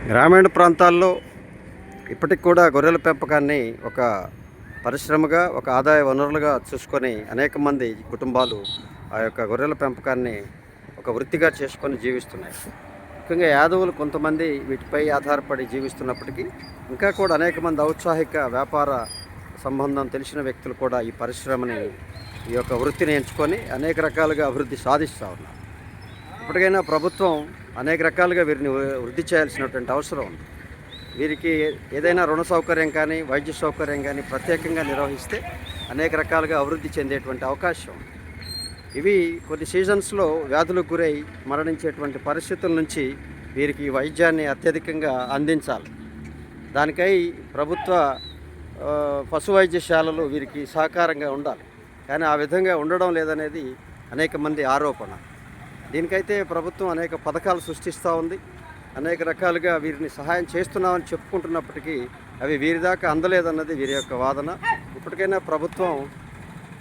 గ్రామీణ ప్రాంతాల్లో ఇప్పటికి కూడా గొర్రెల పెంపకాన్ని ఒక పరిశ్రమగా, ఒక ఆదాయ వనరులుగా చూసుకొని అనేక మంది కుటుంబాలు ఆ యొక్క గొర్రెల పెంపకాన్ని ఒక వృత్తిగా చేసుకొని జీవిస్తున్నాయి. ముఖ్యంగా యాదవులు కొంతమంది వీటిపై ఆధారపడి జీవిస్తున్నప్పటికీ ఇంకా కూడా అనేక మంది ఔత్సాహిక వ్యాపార సంబంధం తెలిసిన వ్యక్తులు కూడా ఈ పరిశ్రమని, ఈ యొక్క వృత్తిని ఎంచుకొని అనేక రకాలుగా అభివృద్ధి సాధిస్తూ ఉన్నారు. ఇప్పటికైనా ప్రభుత్వం అనేక రకాలుగా వీరిని వృద్ధి చేయాల్సినటువంటి అవసరం ఉంది. వీరికి ఏదైనా రుణ సౌకర్యం కానీ, వైద్య సౌకర్యం కానీ ప్రత్యేకంగా నిర్వహిస్తే అనేక రకాలుగా అభివృద్ధి చెందేటువంటి అవకాశం ఉంది. ఇవి కొన్ని సీజన్స్లో వ్యాధులకు గురై మరణించేటువంటి పరిస్థితుల నుంచి వీరికి వైద్యాన్ని అత్యధికంగా అందించాలి. దానికై ప్రభుత్వ పశు వైద్యశాలలు వీరికి సహకారంగా ఉండాలి. కానీ ఆ విధంగా ఉండడం లేదనేది అనేక మంది ఆరోపణ. దీనికైతే ప్రభుత్వం అనేక పథకాలు సృష్టిస్తూ ఉంది. అనేక రకాలుగా వీరిని సహాయం చేస్తున్నామని చెప్పుకుంటున్నప్పటికీ అవి వీరి దాకా అందలేదన్నది వీరి యొక్క వాదన. ఇప్పటికైనా ప్రభుత్వం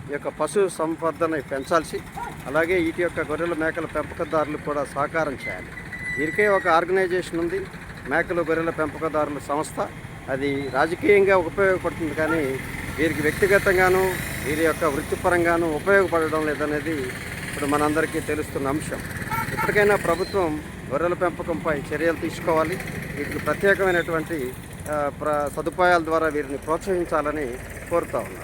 ఈ యొక్క పశు సంపదను పెంచాల్సి, అలాగే వీటి యొక్క గొర్రెల మేకల పెంపకదారులకు కూడా సహకారం చేయాలి. వీరికే ఒక ఆర్గనైజేషన్ ఉంది, మేకలు గొర్రెల పెంపకదారుల సంస్థ. అది రాజకీయంగా ఉపయోగపడుతుంది, కానీ వీరికి వ్యక్తిగతంగాను వీరి యొక్క వృత్తిపరంగాను ఉపయోగపడడం లేదనేది ఇప్పుడు మనందరికీ తెలుస్తున్న అంశం. ఇప్పటికైనా ప్రభుత్వం గొర్రెల పెంపకంపై చర్యలు తీసుకోవాలి. వీటికి ప్రత్యేకమైనటువంటి సదుపాయాల ద్వారా వీరిని ప్రోత్సహించాలని కోరుతా ఉన్నాను.